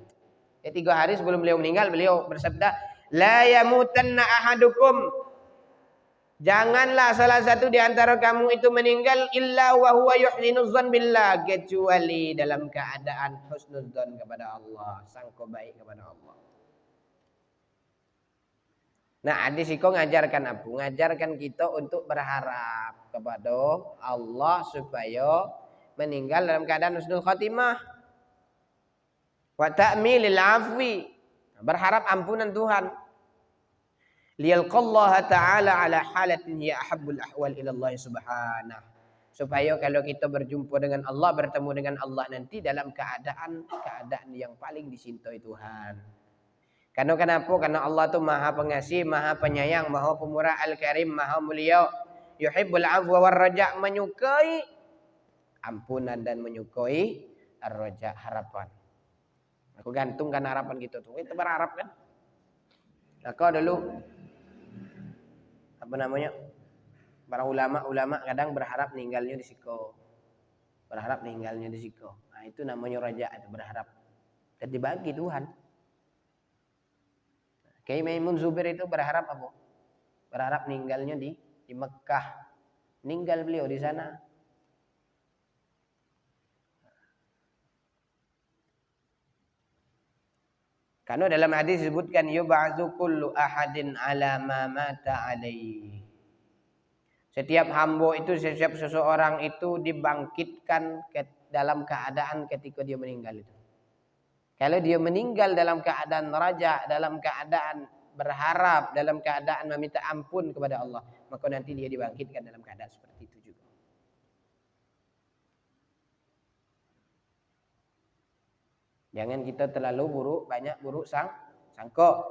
3 hari sebelum beliau meninggal, beliau bersabda, la yamutanna ahadukum. Janganlah salah satu di antara kamu itu meninggal illa wa huwa yuhsinudzan billah, kecuali dalam keadaan husnudzan kepada Allah, sangka baik kepada Allah. Nah, hadis itu ngajarkan apa? Ngajarkan kita untuk berharap. kepada Allah supaya meninggal dalam keadaan husnul khatimah. Wa ta'milil afwi, berharap ampunan Tuhan. Liyalqallaha ta'ala ala halatin hiya ahabbul ahwal ila Allah subhanahu. Supaya kalau kita berjumpa dengan Allah, bertemu dengan Allah nanti dalam keadaan yang paling dicintai Tuhan. Karena kenapa? Karena Allah itu Maha Pengasih, Maha Penyayang, Maha Pemurah, Al-Karim, Maha Mulia. Yuhibbul afwa war raja, menyukai ampunan dan menyukai ar-raja, harapan. Aku gantungkan harapan kita tuh. Kita berharap kan? Aku dulu apa namanya? Para ulama kadang berharap meninggalnya di siko. Berharap meninggalnya di siko. Nah, itu namanya raja, itu berharap. Dan dibagi Tuhan. Kiai Maimun Zubair itu berharap apa? Berharap meninggalnya di Mekah. Meninggal beliau di sana. Karena dalam hadis disebutkan yub'atsu kullu ahadin ala ma mata alaihi. Setiap hamba itu, setiap seseorang itu dibangkitkan dalam keadaan ketika dia meninggal itu. Kalau dia meninggal dalam keadaan raja, dalam keadaan berharap, dalam keadaan meminta ampun kepada Allah, maka nanti dia dibangkitkan dalam keadaan seperti itu juga. Jangan kita terlalu banyak buruk sangka.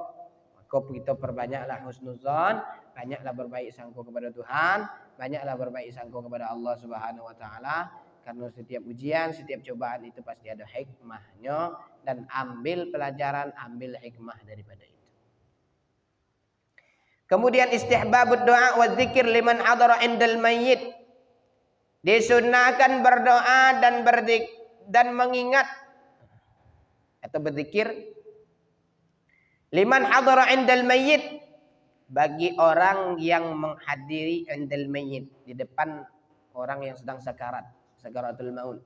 Maka kita perbanyaklah husnuzan, banyaklah berbaik sangka kepada Tuhan, banyaklah berbaik sangka kepada Allah Subhanahu wa taala. Karena setiap ujian, setiap cobaan itu pasti ada hikmahnya, dan ambil pelajaran, ambil hikmah daripada itu. Kemudian istihbabud doa wa dzikir liman hadara indal mayyit. Disunahkan berdoa dan mengingat atau berzikir liman hadara indal mayyit, bagi orang yang menghadiri indal mayyit, di depan orang yang sedang sakaratul maut,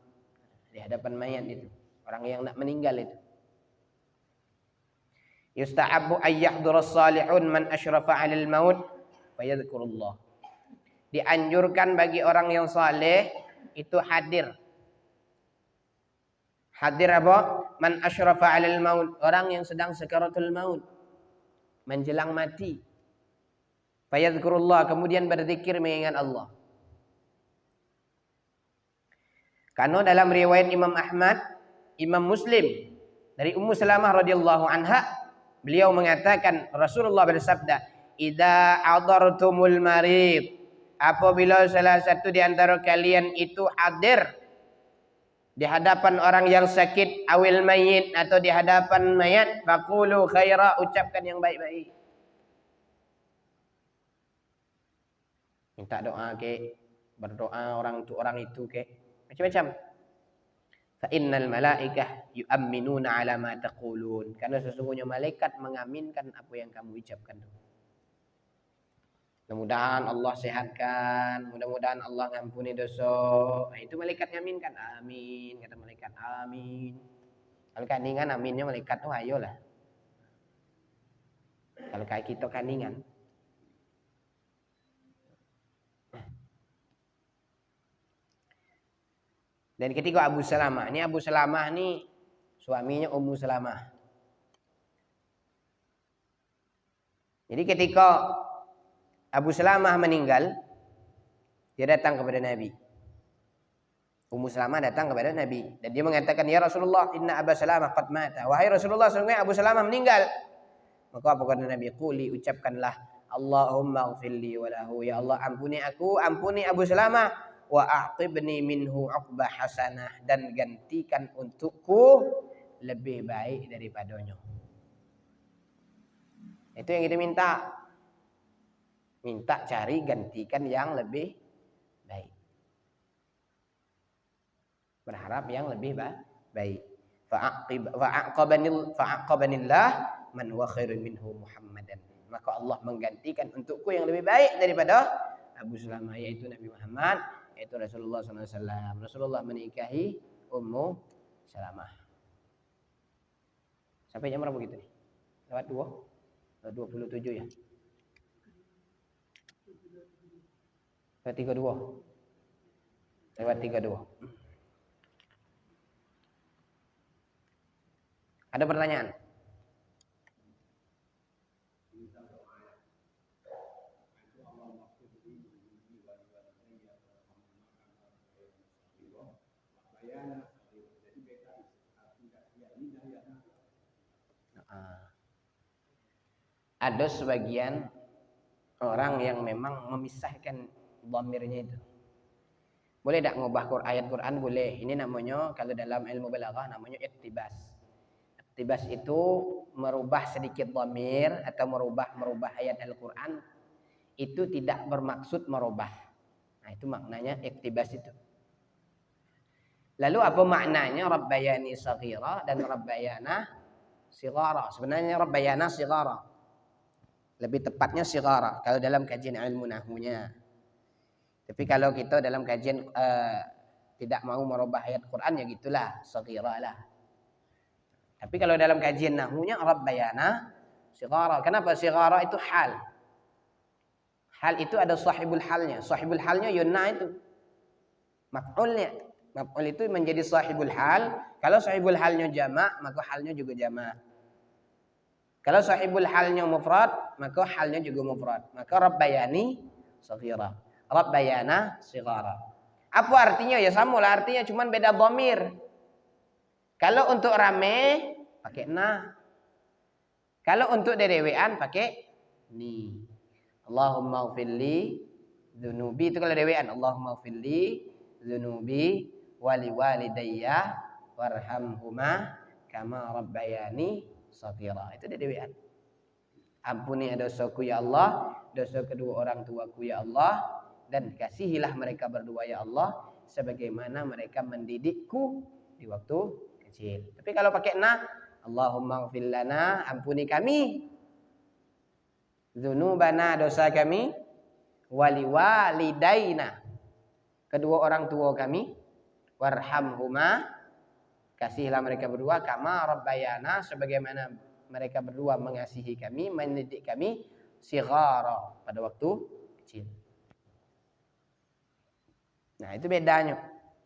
di hadapan mayat itu, orang yang nak meninggal itu. Yustahabbu ayyahdurus salihun man asyrafa 'alal maut fayadhkurullah. Dianjurkan bagi orang yang saleh itu hadir. Hadir apa? Man asyrafa 'alal maut, orang yang sedang sakaratul maut, menjelang mati. Fayadhkurullah, kemudian berzikir mengingat Allah. Karena dalam riwayat Imam Ahmad, Imam Muslim dari Ummu Salamah radhiyallahu anha, beliau mengatakan Rasulullah bersabda, "Idza adartumul marid," apabila salah satu di antara kalian itu hadir di hadapan orang yang sakit, awil mayyit, atau di hadapan mayat, faqulu khaira, ucapkan yang baik-baik. Minta doa ke, berdoa orang untuk orang itu ke, macam-macam. Fa innal malaikah yu'minuna ala ma taqulun, karena sesungguhnya malaikat mengaminkan apa yang kamu ucapkan. Mudah-mudahan Allah sehatkan, mudah-mudahan Allah ngampuni dosa. Nah, itu malaikat ngaminkan, amin, kata malaikat, amin. Kalau kandingan aminnya malaikat tuh ayolah. Kalau kayak kita kandingan. Dan ketika Abu Salamah ini suaminya Ummu Salamah. Jadi ketika Abu Salamah meninggal, dia datang kepada Nabi. Ummu Salamah datang kepada Nabi dan dia mengatakan, "Ya Rasulullah, inna Abu Salamah qad mata." Wahai Rasulullah, sesungguhnya Abu Salamah meninggal. Maka apa kata Nabi? Quli, ucapkanlah, Allahumma ighfirli wa lahu, ya Allah ampuni aku, ampuni Abu Salamah, wa aqibni minhu uqbah hasanah, dan gantikan untukku lebih baik daripadanya. Itu yang kita minta. Minta cari gantikan yang lebih baik. Berharap yang lebih baik. Fa'aqabanillah man huwa khairun minhu Muhammadan. Maka Allah menggantikan untukku yang lebih baik daripada Abu Salamah, yaitu Nabi Muhammad, yaitu Rasulullah SAW. Rasulullah menikahi Ummu Salamah. Sampai jam berapa gitu nih? Lewat 27 ya? 32. Lewat 32. Ada pertanyaan? Ada sebagian orang yang memang memisahkan dhamirnya itu. Boleh tak ngubah ayat Quran? Boleh. Ini namanya kalau dalam ilmu balaghah namanya iktibas. Iktibas itu merubah sedikit dhamir atau merubah ayat Al-Quran itu tidak bermaksud merubah. Nah, itu maknanya iktibas itu. Lalu apa maknanya rabbayani saghira dan rabbayana sighara? Sebenarnya rabbayana sighara. Lebih tepatnya sighara kalau dalam kajian ilmu nahwunya. Tapi kalau kita dalam kajian tidak mau merubah ayat Quran ya gitulah, saghira lah. Tapi kalau dalam kajian nahwunya rabbayana sighara. Kenapa sighara itu hal? Hal itu ada sahibul halnya. Sahibul halnya yunna itu. Maf'ulnya. Maf'ul itu menjadi sahibul hal. Kalau sahibul halnya jamak, maka halnya juga jamak. Kalau sahibul halnya mufrad, maka halnya juga mufrad. Maka rabbayani saghira. Rabbayana sighara. Apa artinya? Ya sama lah artinya, cuman beda dhamir. Kalau untuk rame pakai na. Kalau untuk dewean pakai ni. Allahumma ighfirli dzunubi, itu kalau dewean. Allahumma ighfirli dzunubi wali walidayya warhamhuma kama rabbayani saghira. Itu dia dewean. Ampuni dosaku ya Allah, dosa kedua orang tuaku ya Allah, dan kasihilah mereka berdua ya Allah sebagaimana mereka mendidikku di waktu kecil. Tapi kalau pakai na, Allahumma ighfir lana, ampuni kami dzunubana, dosa kami, wali walidaina, kedua orang tua kami, warhamhuma, kasihilah mereka berdua, kama rabbayana, sebagaimana mereka berdua mengasihi kami, mendidik kami, sighara, pada waktu kecil. Nah, itu bedanya.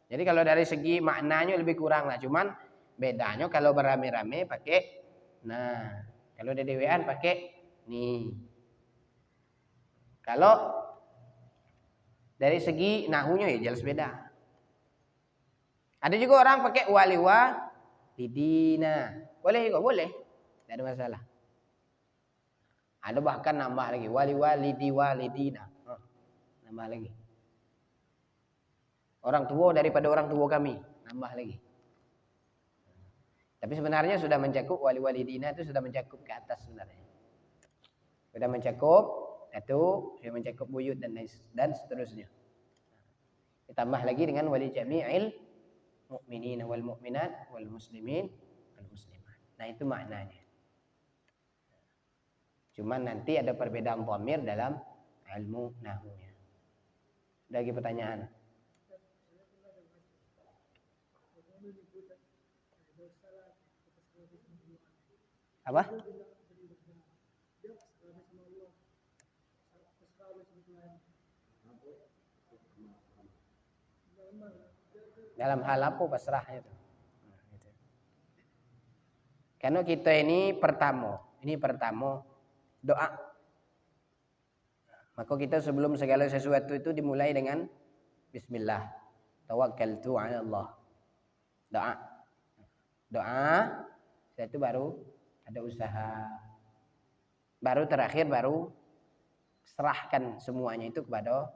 Jadi kalau dari segi maknanya lebih kurang lah, cuman bedanya kalau beramai-ramai pakai nah, kalau dewean pakai nih. Kalau dari segi nahunya ya jelas beda. Ada juga orang pakai waliwa lidina. Boleh juga, boleh. Tidak ada masalah. Ada bahkan nambah lagi waliwa lidi walidina. Nambah lagi. Orang tua daripada orang tua kami. Nambah lagi. Tapi sebenarnya sudah mencakup wali walidina, itu sudah mencakup ke atas sebenarnya. Sudah mencakup itu, sudah mencakup buyut dan seterusnya. Ditambah lagi dengan wali jami'il mu'minin wal mu'minat wal muslimin wal muslimat. Nah, itu maknanya. Cuman nanti ada perbedaan dhamir dalam ilmu nahwunya. Ada lagi pertanyaan? Apa? Dalam hal apa pasrahnya itu? Karena kita ini pertama doa. Maka kita sebelum segala sesuatu itu dimulai dengan bismillah. Tawakkaltu 'ala Allah. Doa. Doa, setelah itu baru ada usaha. Baru terakhir baru serahkan semuanya itu kepada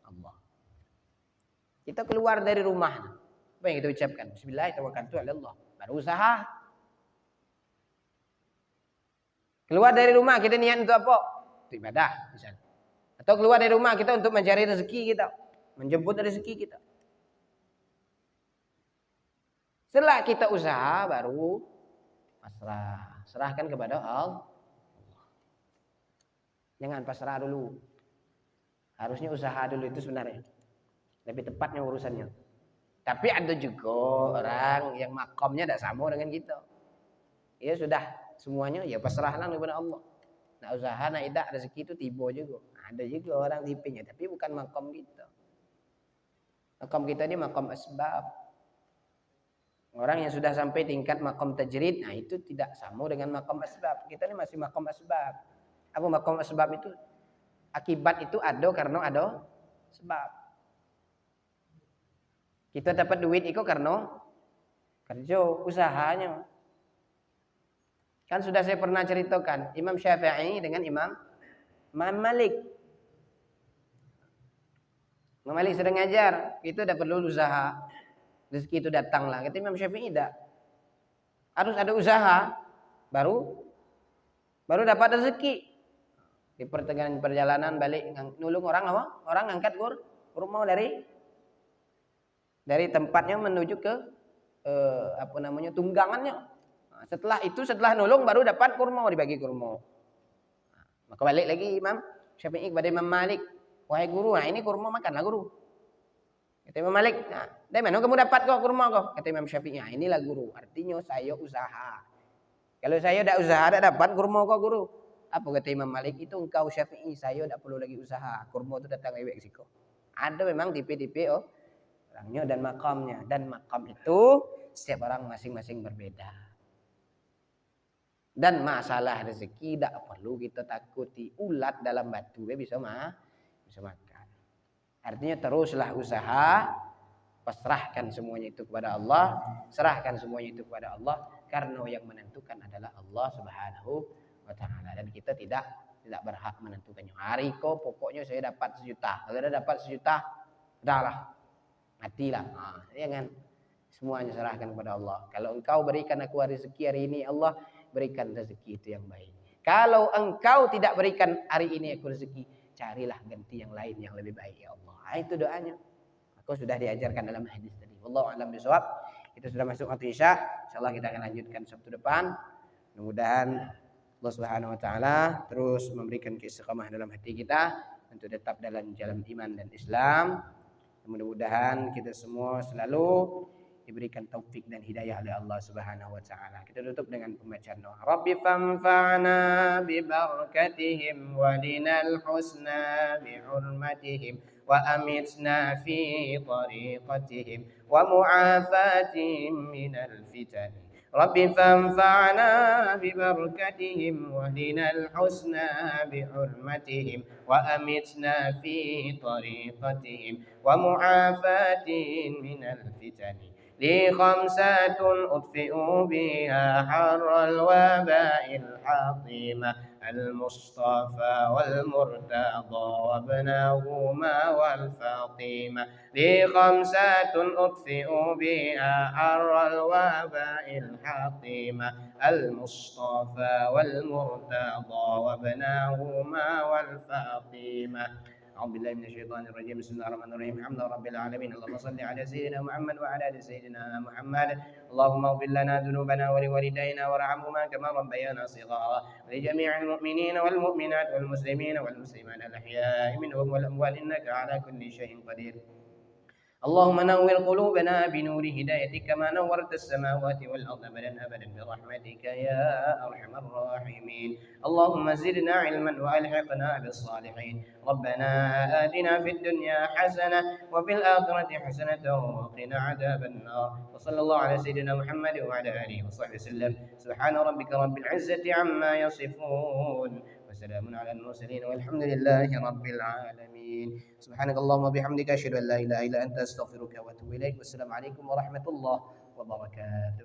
Allah. Kita keluar dari rumah, apa yang kita ucapkan? Bismillah, tawakkaltu 'ala Allah. Baru usaha. Keluar dari rumah kita niat untuk apa? Untuk ibadah misalnya. Atau keluar dari rumah kita untuk mencari rezeki kita, menjemput rezeki kita. Setelah kita usaha baru pasrah. Serahkan kepada Allah. Jangan pasrah dulu. Harusnya usaha dulu itu sebenarnya. Lebih tepatnya urusannya. Tapi ada juga orang yang makomnya tidak sama dengan kita. Ya sudah semuanya ya pasrahlah kepada Allah. Nak usaha nak idak rezeki itu tiba juga. Ada juga orang tipenya tapi bukan makom kita. Maqam kita ini maqam asbab. Orang yang sudah sampai tingkat maqam tajrid, nah itu tidak sama dengan maqam asbab. Kita ini masih maqam asbab. Apa maqam asbab itu? Akibat itu ada karena ada sebab. Kita dapat duit itu karena kerja, usahanya. Kan sudah saya pernah ceritakan, Imam Syafi'i dengan Imam Malik. Imam Malik sedang ngajar, itu ada perlu usaha. Rezeki itu datanglah. Kata Imam Syafi'i tidak. Harus ada usaha baru dapat rezeki. Di pertengahan perjalanan balik nulung orang apa? Orang angkat kurma dari tempatnya menuju ke tunggangannya. Nah, setelah nulung baru dapat kurma, dibagi kurma. Nah, maka balik lagi Imam Syafi'i kepada Imam Malik, wahai guru, nah ini kurma makanlah guru. Kata Imam Malik, nah, dari mana kamu dapat kok kurma kok? Kata Imam Syafi'i, nah, inilah guru. Artinya saya usaha. Kalau saya tidak usaha, tidak dapat kurma kok guru. Apa kata Imam Malik? Itu engkau Syafi'i, saya tidak perlu lagi usaha. Kurma itu datang dari Meksiko. Ada memang tipe-tipe orangnya dan makamnya. Dan makam itu setiap orang masing-masing berbeda. Dan masalah rezeki tidak perlu kita takuti. Ulat dalam batu bisa makan. Artinya teruslah usaha, pasrahkan semuanya itu kepada Allah, serahkan semuanya itu kepada Allah, karena yang menentukan adalah Allah Subhanahu wa taala, dan kita tidak berhak menentukannya. Hari kok pokoknya saya dapat 1 juta. Kalau sudah dapat 1 juta, udahlah, matilah. Nah, jangan, semuanya serahkan kepada Allah. Kalau engkau berikan aku rezeki hari ini, Allah berikan rezeki itu yang baik. Kalau engkau tidak berikan hari ini aku rezeki, carilah ganti yang lain yang lebih baik ya Allah. Nah, itu doanya. Aku sudah diajarkan dalam hadis tadi. Wallahu a'lam bishawab. Itu sudah masuk waktu Isya. Insyaallah kita akan lanjutkan Sabtu depan. Mudah-mudahan Allah Subhanahu wa taala terus memberikan keistiqamah dalam hati kita untuk tetap dalam jalan iman dan Islam. Mudah-mudahan kita semua selalu diberikan taufik dan hidayah oleh Allah Subhanahu wa taala. Kita tutup dengan pembacaan doa. Rabbi fanfa'na bi barakatihim wa linal husna bi hurmatihim wa amitna fi tariqatihim wa mu'afatihim minal fitan. Rabbi fanfa'na bi barakatihim wa linal husna bi hurmatihim wa amitna fi tariqatihim wa mu'afatihim minal fitan. لي 5 أطفئ بها حر الوباء الحطيمة المصطفى والمرتضى وابنهما والفاطمة لي 5 أطفئ بها حر الوباء الحطيمة المصطفى والمرتضى وابنهما والفاطمة. أعوذ بالله من الشيطان الرجيم. بسم الله الرحمن الرحيم. الحمد لله رب العالمين. اللهم صل على سيدنا محمد وعلى آل سيدنا محمد. اللهم اغفر لنا ذنوبنا ولوالدينا وارحمهما كما ربيانا صغارا، ولجميع المؤمنين والمؤمنات والمسلمين والمسلمات الأحياء منهم والأموات إنك على كل شيء قدير. اللهم نور قلوبنا بنور هدايتك كما نورت السماوات والأرض أبدا برحمتك يا أرحم الراحمين. اللهم زدنا علما وألحقنا بالصالحين. ربنا آتنا في الدنيا حسنة وفي الآخرة حسنة وقنا عذاب النار. وصلى الله على سيدنا محمد وعلى آله وصحبه وسلم. سبحان ربك رب العزة عما يصفون وسلام على المرسلين والحمد لله رب العالمين. سبحانك اللهم وبحمدك أشهد أن لا إله إلا أنت أستغفرك وأتوب إليك. والسلام عليكم ورحمة الله وبركاته.